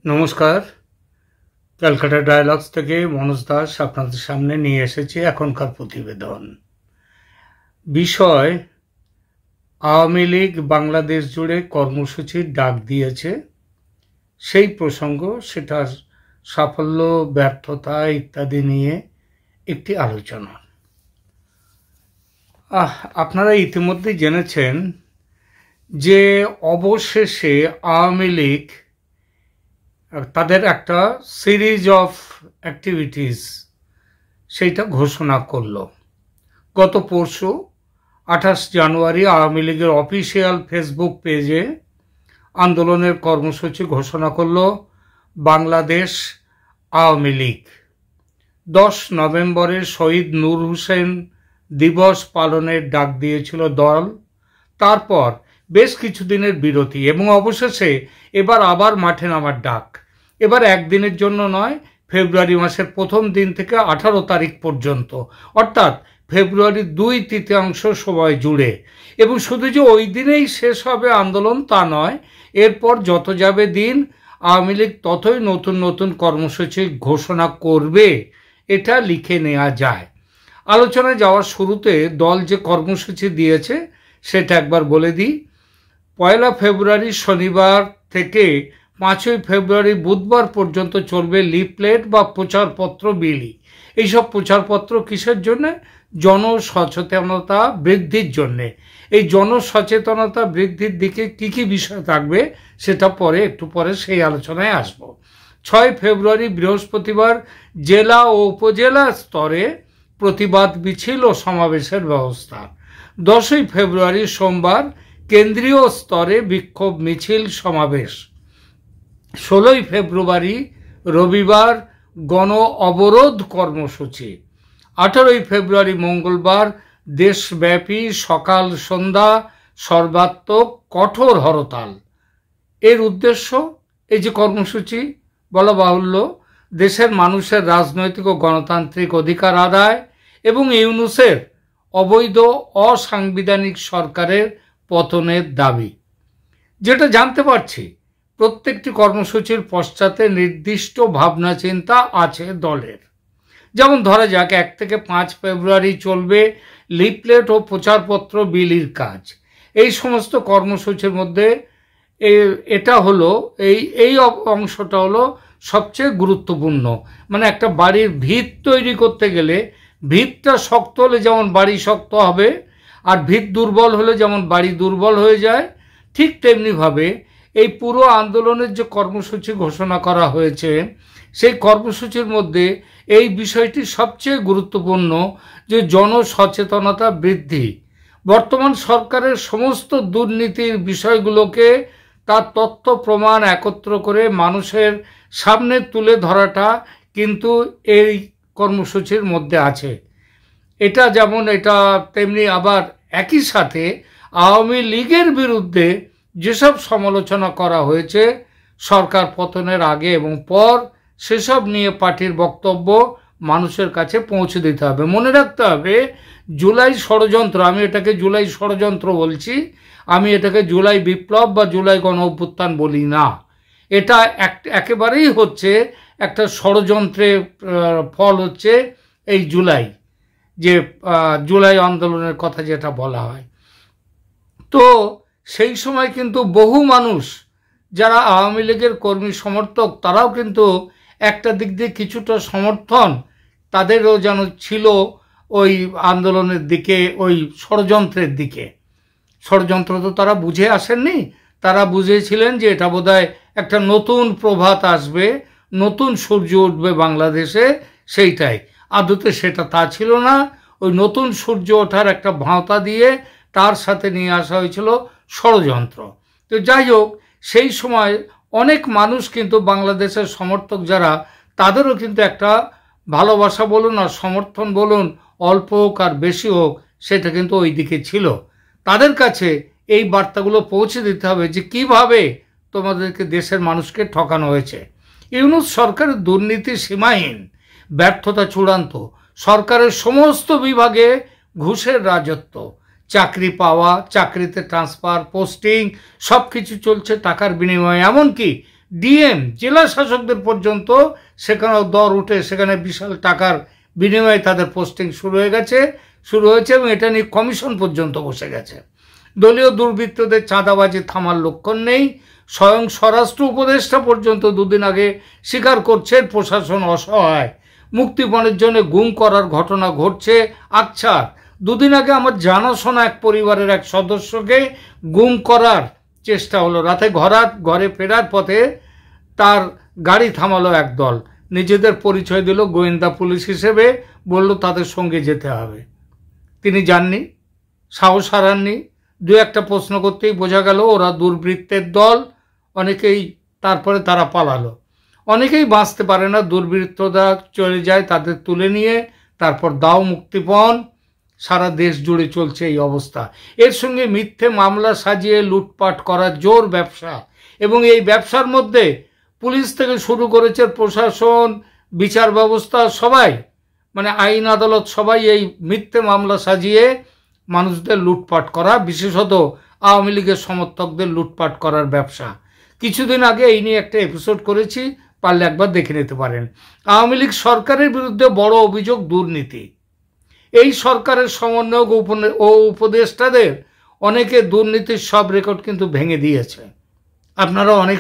নমস্কার। ক্যালকাটা ডায়ালগস থেকে মনোজ দাস আপনাদের সামনে নিয়ে এসেছি এখনকার প্রতিবেদন। বিষয়, আওয়ামী লীগ বাংলাদেশ জুড়ে কর্মসূচির ডাক দিয়েছে, সেই প্রসঙ্গ, সেটার সাফল্য, ব্যর্থতা ইত্যাদি নিয়ে একটি আলোচনা। আপনারা ইতিমধ্যে জেনেছেন যে অবশেষে আওয়ামী লীগ তাদের একটা সিরিজ অফ অ্যাক্টিভিটিস সেইটা ঘোষণা করলো। গত পরশু 28 জানুয়ারি আওয়ামী লীগের অফিসিয়াল ফেসবুক পেজে আন্দোলনের কর্মসূচি ঘোষণা করলো বাংলাদেশ আওয়ামী লীগ। 10 নভেম্বরে শহীদ নূর হোসেন দিবস পালনের ডাক দিয়েছিল দল। তারপর বেশ কিছুদিনের বিরতি এবং অবশেষে এবার আবার মাঠে নামার ডাক। এবার একদিনের জন্য নয়, ফেব্রুয়ারি মাসের প্রথম দিন থেকে 18 তারিখ পর্যন্ত, অর্থাৎ ফেব্রুয়ারির 2/3 সময় জুড়ে। এবং শুধু যে ওই দিনেই শেষ হবে আন্দোলন তা নয়, এরপর যত যাবে দিন আওয়ামী লীগ ততই নতুন নতুন কর্মসূচি ঘোষণা করবে, এটা লিখে নেওয়া যায়। আলোচনায় যাওয়ার শুরুতে দল যে কর্মসূচি দিয়েছে সেটা একবার বলে দিই। 1 ফেব্রুয়ারি শনিবার থেকে 5 ফেব্রুয়ারি বুধবার পর্যন্ত চলবে লিফলেট বা প্রচারপত্র বিলি। এইসব প্রচারপত্র কিসের জন্য? জনসচেতনতা বৃদ্ধির জন্যে। এই জনসচেতনতা বৃদ্ধির দিকে কি কি বিষয় থাকবে সেটা একটু পরে সেই আলোচনায় আসব। 6 ফেব্রুয়ারি বৃহস্পতিবার জেলা ও উপজেলা স্তরে প্রতিবাদ মিছিল ও সমাবেশের ব্যবস্থা। 10 ফেব্রুয়ারি সোমবার কেন্দ্রীয় স্তরে বিক্ষোভ মিছিল সমাবেশ। 16 ফেব্রুয়ারি রবিবার গণ অবরোধ কর্মসূচি। 18 ফেব্রুয়ারি মঙ্গলবার দেশব্যাপী সকাল সন্ধ্যা সর্বাত্মক কঠোর হরতাল। এর উদ্দেশ্য, এই যে কর্মসূচি, বলা বাহুল্য, দেশের মানুষের রাজনৈতিক ও গণতান্ত্রিক অধিকার আদায় এবং ইউনূসের অবৈধ অসাংবিধানিক সরকারের পতনের দাবি। যেটা জানতে পারছি, প্রত্যেকটি কর্মসূচির পশ্চাতে নির্দিষ্ট ভাবনা চিন্তা আছে দলের। যেমন ধরা যাক, 1 থেকে 5 ফেব্রুয়ারি চলবে লিফলেট ও প্রচারপত্র বিলির কাজ। এই সমস্ত কর্মসূচির মধ্যে এটা হলো এই অংশটা হলো সবচেয়ে গুরুত্বপূর্ণ। মানে একটা বাড়ির ভিত তৈরি করতে গেলে ভিতটা শক্ত হলে যেমন বাড়ি শক্ত হবে, আর ভিত দুর্বল হলে যেমন বাড়ি দুর্বল হয়ে যায়, ঠিক তেমনিভাবে এই পুরো আন্দোলনের যে কর্মসূচি ঘোষণা করা হয়েছে সেই কর্মসূচির মধ্যে এই বিষয়টি সবচেয়ে গুরুত্বপূর্ণ, যে জনসচেতনতা বৃদ্ধি। বর্তমান সরকারের সমস্ত দুর্নীতির বিষয়গুলোকে তার তথ্য প্রমাণ একত্র করে মানুষের সামনে তুলে ধরাটা কিন্তু এই কর্মসূচির মধ্যে আছে। এটা যেমন এটা, তেমনি আবার একই সাথে আওয়ামী লীগের বিরুদ্ধে যেসব সমালোচনা করা হয়েছে সরকার পতনের আগে এবং পর, সেসব নিয়ে পার্টির বক্তব্য মানুষের কাছে পৌঁছে দিতে হবে। মনে রাখতে হবে, জুলাই ষড়যন্ত্র, আমি এটাকে জুলাই ষড়যন্ত্র বলছি, আমি এটাকে জুলাই বিপ্লব বা জুলাই গণ অভ্যুত্থান বলি না। এটা একেবারেই হচ্ছে একটা ষড়যন্ত্রের ফল, হচ্ছে এই জুলাই, যে জুলাই আন্দোলনের কথা যেটা বলা হয়। তো সেই সময় কিন্তু বহু মানুষ যারা আওয়ামী লীগের কর্মী সমর্থক, তারাও কিন্তু একটা দিক দিয়ে কিছুটা সমর্থন তাদেরও যেন ছিল ওই আন্দোলনের দিকে, ওই ষড়যন্ত্রের দিকে। ষড়যন্ত্র তো তারা বুঝে আসেননি, তারা বুঝেছিলেন যে এটা বোধহয় একটা নতুন প্রভাত আসবে, নতুন সূর্য উঠবে বাংলাদেশে, সেইটাই। আদতে সেটা তা ছিল না। ওই নতুন সূর্য ওঠার একটা ভাঁওতা দিয়ে তার সাথে নিয়ে আসা হয়েছিল ষড়যন্ত্র। তো যাই হোক, সেই সময় অনেক মানুষ কিন্তু বাংলাদেশের সমর্থক যারা, তাদেরও কিন্তু একটা ভালোবাসা বলুন আর সমর্থন বলুন, অল্প হোক আর বেশি হোক, সেটা কিন্তু ওই দিকে ছিল। তাদের কাছে এই বার্তাগুলো পৌঁছে দিতে হবে যে কিভাবে তোমাদেরকে দেশের মানুষকে ঠকানো হয়েছে। ইউনূস সরকারের দুর্নীতি সীমাহীন, ব্যর্থতা চূড়ান্ত, সরকারের সমস্ত বিভাগে ঘুষের রাজত্ব, চাকরি পাওয়া, চাকরিতে ট্রান্সফার, পোস্টিং সব কিছু চলছে টাকার বিনিময়ে। এমনকি ডিএম জেলা শাসকদের পর্যন্ত সেখানেও দর উঠে, সেখানে বিশাল টাকার বিনিময়ে তাদের পোস্টিং শুরু হয়েছে এবং এটা নিয়ে কমিশন পর্যন্ত বসে গেছে। দলীয় দুর্বৃত্তদের চাঁদাবাজি থামার লক্ষণ নেই। স্বয়ং স্বরাষ্ট্র উপদেষ্টা পর্যন্ত দুদিন আগে স্বীকার করছেন প্রশাসন অসহায়। মুক্তিপণের জন্য গুম করার ঘটনা ঘটছে। আচ্ছা, দুদিন আগে আমার জানাশোনা এক পরিবারের এক সদস্যকে গুম করার চেষ্টা হলো। রাতে ঘরে ফেরার পথে তার গাড়ি থামালো এক দল, নিজেদের পরিচয় দিল গোয়েন্দা পুলিশ হিসেবে, বলল তাদের সঙ্গে যেতে হবে। তিনি যাননি, সাহস হারাননি। দু একটা প্রশ্ন করতেই বোঝা গেল ওরা দুর্বৃত্তের দল। তারপরে তারা পালালো। অনেকেই বাঁচতে পারে না, দুর্বৃত্তরা চলে যায় তাদের তুলে নিয়ে, তারপর দাও মুক্তিপণ। সারা দেশ জুড়ে চলছে এই অবস্থা। এর সঙ্গে মিথ্যে মামলা সাজিয়ে লুটপাট করার জোর ব্যবসা, এবং এই ব্যবসার মধ্যে পুলিশ থেকে শুরু করেছে প্রশাসন, বিচার ব্যবস্থা, সবাই মানে আইন আদালত সবাই এই মিথ্যে মামলা সাজিয়ে মানুষদের লুটপাট করা, বিশেষত আওয়ামী লীগের সমর্থকদের লুটপাট করার ব্যবসা। কিছুদিন আগে এই নিয়ে একটা এপিসোড করেছি, পারলে একবার দেখে নিতে পারেন। আওয়ামী লীগ সরকারের বিরুদ্ধে বড় অভিযোগ দুর্নীতি। এই সরকারের সমন্বয়ক ও উপদেষ্টাদের অনেকে দুর্নীতির সব রেকর্ড কিন্তু ভেঙে দিয়েছে। আপনারা অনেক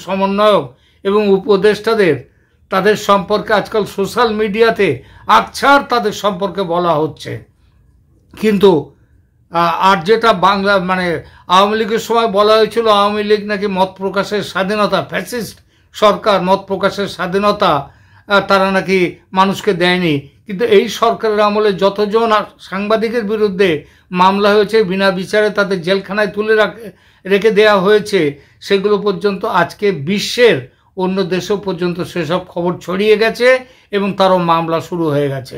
সমন্বয়ক এবং উপদেষ্টাদের তাদের সম্পর্কে আজকাল সোশ্যাল মিডিয়াতে আকছার তাদের সম্পর্কে বলা হচ্ছে, কিন্তু আর যেটা বাংলা মানে আওয়ামী লীগের সময় বলা হয়েছিল আওয়ামী লীগ নাকি মত প্রকাশের স্বাধীনতা, ফ্যাসিস্ট সরকার, মত প্রকাশের স্বাধীনতা তারা নাকি মানুষকে দেয়নি। কিন্তু এই সরকারের আমলে যতজন সাংবাদিকের বিরুদ্ধে মামলা হয়েছে, বিনা বিচারে তাদের জেলখানায় তুলে রেখে দেওয়া হয়েছে, সেগুলো পর্যন্ত আজকে বিশ্বের অন্য দেশও পর্যন্ত সেসব খবর ছড়িয়ে গেছে এবং তারও মামলা শুরু হয়ে গেছে।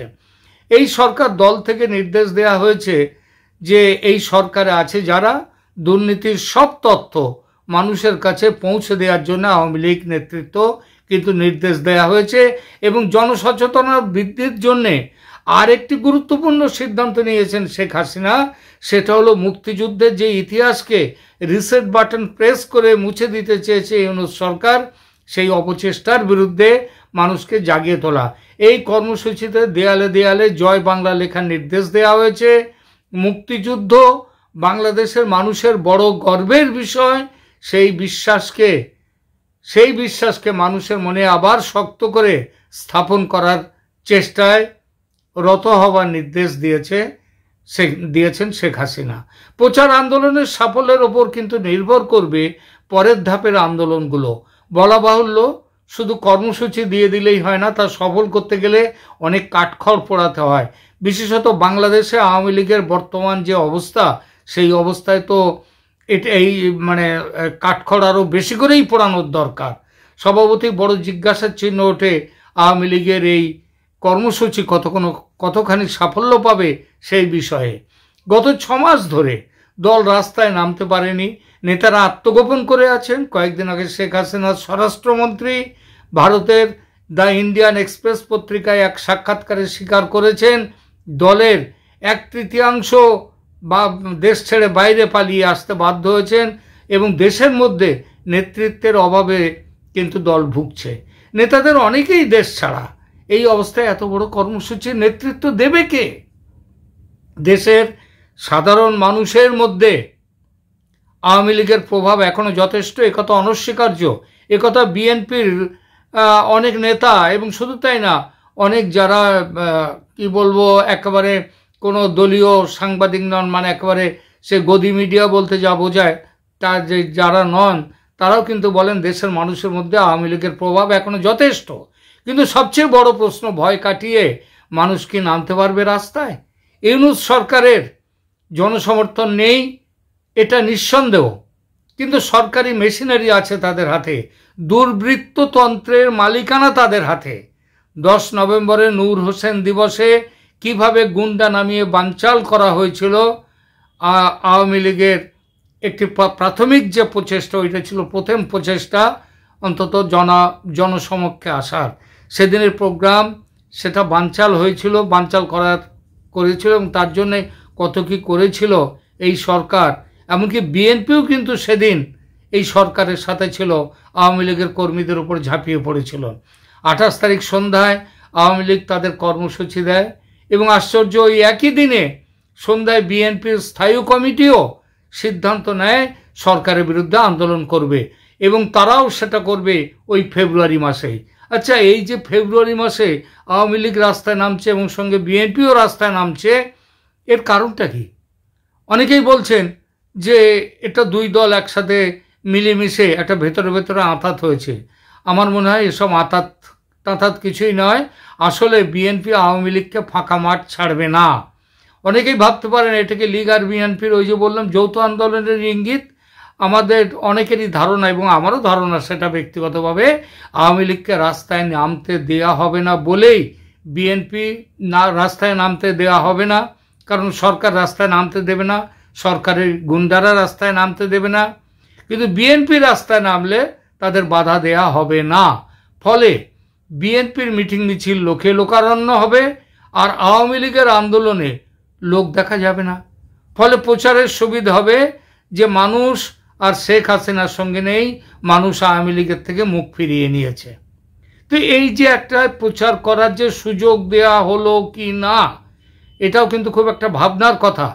এই সরকার দল থেকে নির্দেশ দেওয়া হয়েছে যে এই সরকারে আছে যারা দুর্নীতির সব তথ্য মানুষের কাছে পৌঁছে দেওয়ার জন্য আওয়ামী লীগ নেতৃত্ব কিন্তু নির্দেশ দেওয়া হয়েছে। এবং জনসচেতনতা বৃদ্ধির জন্যে আরেকটি গুরুত্বপূর্ণ সিদ্ধান্ত নিয়েছেন শেখ হাসিনা, সেটা হলো মুক্তিযুদ্ধের যে ইতিহাসকে রিসেট বাটন প্রেস করে মুছে দিতে চেয়েছে ইউনূস সরকার, সেই অপচেষ্টার বিরুদ্ধে মানুষকে জাগিয়ে তোলা। এই কর্মসূচিতে দেয়ালে দেয়ালে জয় বাংলা লেখার নির্দেশ দেওয়া হয়েছে। মুক্তিযুদ্ধ বাংলাদেশের মানুষের বড় গর্বের বিষয়, সেই বিশ্বাসকে মানুষের মনে আবার শক্ত করে স্থাপন করার চেষ্টায় রত হওয়ার নির্দেশ দিয়েছেন শেখ হাসিনা। প্রচার আন্দোলনের সাফল্যের ওপর কিন্তু নির্ভর করবে পরের ধাপের আন্দোলনগুলো। বলা বাহুল্য, শুধু কর্মসূচি দিয়ে দিলেই হয় না, তা সফল করতে গেলে অনেক কাঠখড় পোড়াতে হয়। বিশেষত বাংলাদেশে আওয়ামী লীগের বর্তমান যে অবস্থা, সেই অবস্থায় তো এই মানে কাঠখড় আরও বেশি করেই পোড়ানোর দরকার। স্বভাবতই বড় জিজ্ঞাসার চিহ্ন ওঠে আওয়ামী লীগের এই কর্মসূচি কতখানি সাফল্য পাবে সেই বিষয়ে। গত 6 মাস ধরে দল রাস্তায় নামতে পারেনি, নেতারা আত্মগোপন করে আছেন। কয়েকদিন আগে শেখ হাসিনার স্বরাষ্ট্রমন্ত্রী ভারতের দ্য ইন্ডিয়ান এক্সপ্রেস পত্রিকায় এক সাক্ষাৎকারে স্বীকার করেছেন দলের 1/3 বা দেশ ছেড়ে বাইরে পালিয়ে আসতে বাধ্য হয়েছেন এবং দেশের মধ্যে নেতৃত্বের অভাবে কিন্তু দল ভুগছে। নেতাদের অনেকেই দেশ ছাড়া। এই অবস্থায় এত বড় কর্মসূচির নেতৃত্ব দেবে কে? দেশের সাধারণ মানুষের মধ্যে আওয়ামী লীগের প্রভাব এখনো যথেষ্ট, একথা অনস্বীকার্য। একথা বিএনপির অনেক নেতা এবং শুধু তাই না, অনেক যারা কি বলবো একেবারে কোনো দলীয় সাংবাদিক নন, মানে একেবারে সে গদি মিডিয়া বলতে যা বোঝায় তা যে যারা নন, তারাও কিন্তু বলেন দেশের মানুষের মধ্যে আওয়ামী লীগের প্রভাব এখনো যথেষ্ট। কিন্তু সবচেয়ে বড় প্রশ্ন, ভয় কাটিয়ে মানুষ কি নামতে পারবে রাস্তায়? ইউনূস সরকারের জনসমর্থন নেই, এটা নিঃসন্দেহ, কিন্তু সরকারি মেশিনারি আছে তাদের হাতে, দুর্বৃত্ততন্ত্রের মালিকানা তাদের হাতে। 10 নভেম্বরে নূর হোসেন দিবসে কিভাবে গুন্ডা নামিয়ে বানচাল করা হয়েছিল, আওয়ামী লীগের একটি প্রাথমিক যে প্রচেষ্টা, ওইটা ছিল প্রথম প্রচেষ্টা অন্তত জনসমক্ষে আসার। সেদিনের প্রোগ্রাম, সেটা বানচাল হয়েছিল, বানচাল করেছিল এবং তার জন্যে কত কি করেছিল এই সরকার। এমনকি বিএনপিও কিন্তু সেদিন এই সরকারের সাথে ছিল, আওয়ামী লীগের কর্মীদের উপর ঝাঁপিয়ে পড়েছিল। 28 তারিখ সন্ধ্যায় আওয়ামী লীগ তাদের কর্মসূচি দেয় এবং আশ্চর্য, ওই একই দিনে সন্ধ্যায় বিএনপির স্থায়ী কমিটিও সিদ্ধান্ত নেয় সরকারের বিরুদ্ধে আন্দোলন করবে এবং তারাও সেটা করবে ওই ফেব্রুয়ারি মাসেই। আচ্ছা, এই যে ফেব্রুয়ারি মাসে আওয়ামী লীগ রাস্তায় নামছে এবং সঙ্গে বিএনপিও রাস্তায় নামছে, এর কারণটা কি? অনেকেই বলছেন যে এটা দুই দল একসাথে মিলেমিশে একটা ভেতরে ভেতরে আঁতাত হয়েছে। আমার মনে হয় এসব আঁতাত কিছুই নয়। আসলে বিএনপি আওয়ামী লীগকে ফাঁকা মাঠ ছাড়বে না। অনেকেই ভাবতে পারেন এটাকে লীগ আর বিএনপির ওই যে বললাম যৌথ আন্দোলনের ইঙ্গিত। আমাদের অনেকেরই ধারণা এবং আমারও ধারণা সেটা ব্যক্তিগতভাবে, আওয়ামী লীগকে রাস্তায় নামতে দেয়া হবে না বলেই বিএনপি রাস্তায় নামতে দেয়া হবে না, কারণ সরকার রাস্তায় নামতে দেবে না, সরকারের গুন্ডারা রাস্তায় নামতে দেবে না। কিন্তু বিএনপি রাস্তায় নামলে তাদের বাধা দেয়া হবে না। ফলে বিএনপির মিটিং মিছিল লোকে লোকারণ্য হবে আর আওয়ামী লীগের আন্দোলনে লোক দেখা যাবে না। ফলে প্রচারের সুবিধা হবে যে মানুষ আর শেখ হাসিনার সঙ্গে নেই, মানুষ আওয়ামী লীগের থেকে মুখ ফিরিয়ে নিয়েছে। তো এই যে একটা প্রচার করার যে সুযোগ দেয়া হলো কি না, এটাও কিন্তু খুব একটা ভাবনার কথা।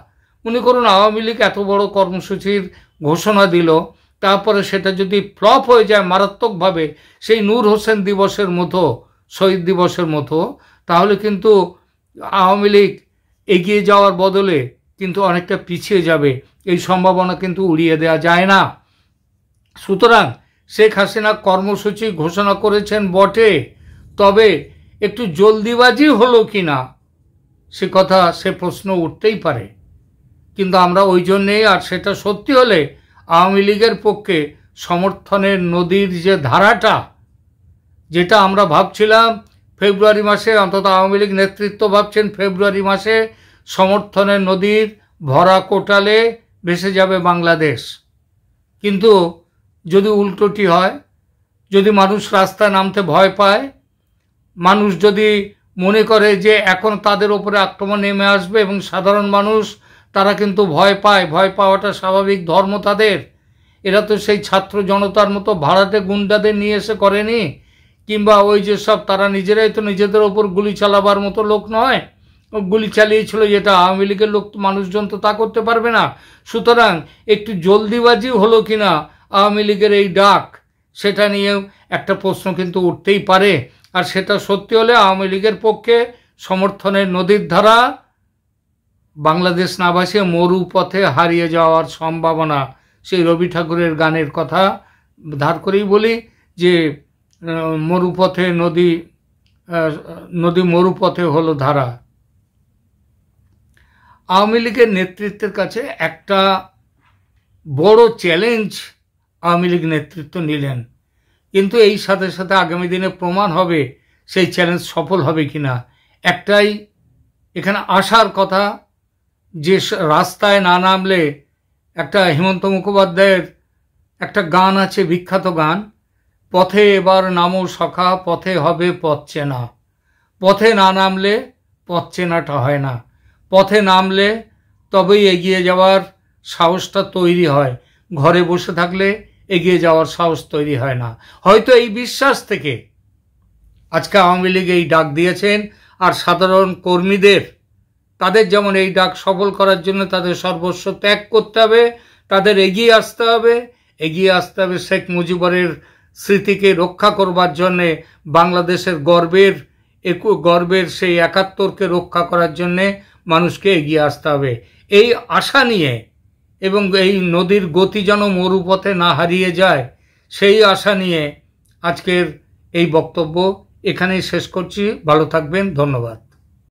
মনে করুন আওয়ামী লীগ এত বড় কর্মসূচির ঘোষণা দিল, তারপরে সেটা যদি ফ্লপ হয়ে যায় মারাত্মকভাবে, সেই নূর হোসেন দিবসের মতো, শহীদ দিবসের মতো, তাহলে কিন্তু আওয়ামী লীগ এগিয়ে যাওয়ার বদলে কিন্তু অনেকটা পিছিয়ে যাবে। এই সম্ভাবনা কিন্তু উড়িয়ে দেওয়া যায় না। সুতরাং শেখ হাসিনা কর্মসূচি ঘোষণা করেছেন বটে, তবে একটু জলদিবাজি হলো কি না সে প্রশ্ন উঠতেই পারে। কিন্তু আমরা ওই জন্যেই, আর সেটা সত্যি হলে আওয়ামী লীগের পক্ষে সমর্থনের নদীর যে ধারাটা, যেটা আমরা ভাবছিলাম ফেব্রুয়ারি মাসে, অন্তত আওয়ামী লীগ নেতৃত্ব ভাবছেন ফেব্রুয়ারি মাসে সমর্থনের নদীর ভরা কোটালে ভেসে যাবে বাংলাদেশ। কিন্তু যদি উল্টোটি হয়, যদি মানুষ রাস্তায় নামতে ভয় পায়, মানুষ যদি মনে করে যে এখন তাদের ওপরে আক্রমণ নেমে আসবে এবং সাধারণ মানুষ তারা কিন্তু ভয় পায়, ভয় পাওয়াটা স্বাভাবিক ধর্ম তাদের। এরা তো সেই ছাত্র জনতার মতো ভাড়াটে গুন্ডাদের নিয়ে এসে করেনি, কিংবা ওই যে সব তারা নিজেরাই তো নিজেদের ওপর গুলি চালাবার মতো লোক নয়। গুলি চালিয়েছিল যেটা আওয়ামী লীগের লোক, মানুষজন তো তা করতে পারবে না। সুতরাং একটু জলদিবাজি হলো কিনা আওয়ামী লীগের এই ডাক, সেটা নিয়েও একটা প্রশ্ন কিন্তু উঠতেই পারে। আর সেটা সত্যি হলে আওয়ামী লীগের পক্ষে সমর্থনের নদীর ধারা বাংলাদেশ না ভাসিয়ে মরুপথে হারিয়ে যাওয়ার সম্ভাবনা। সেই রবি ঠাকুরের গানের কথা ধার করেই বলি যে মরুপথে নদী মরুপথে হলো ধারা। আওয়ামী লীগের নেতৃত্বের কাছে একটা বড় চ্যালেঞ্জ আওয়ামী লীগ নেতৃত্ব নিলেন, কিন্তু এই সাথে সাথে আগামী দিনে প্রমাণ হবে সেই চ্যালেঞ্জ সফল হবে কিনা। একটাই এখানে আসার কথা যে রাস্তায় না নামলে, একটা হেমন্ত মুখোপাধ্যায়ের একটা গান আছে, বিখ্যাত গান, পথে এবার নামো সখা, পথে হবে পথ চেনা। পথে না নামলে পথ চেনাটা হয় না, পথে নামলে তবেই এগিয়ে যাওয়ার সাহসটা তৈরি হয়। ঘরে বসে থাকলে এগিয়ে যাওয়ার সাহস তৈরি হয় না। হয়তো এই বিশ্বাস থেকে আজকে আওয়ামী লীগ এই ডাক দিয়েছেন। আর সাধারণ কর্মীদের, তাদের যেমন এই ডাক সফল করার জন্য তাদের সর্বস্ব ত্যাগ করতে হবে, তাদের এগিয়ে আসতে হবে শেখ মুজিবরের স্মৃতিকে রক্ষা করবার জন্যে, বাংলাদেশের গর্বের সেই ৭১কে রক্ষা করার জন্যে মানুষকে এগিয়ে আসতে হবে। এই আশা নিয়ে এবং এই নদীর গতি যেন মরুপথে না হারিয়ে যায়, সেই আশা নিয়ে আজকের এই বক্তব্য এখানেই শেষ করছি। ভালো থাকবেন, ধন্যবাদ।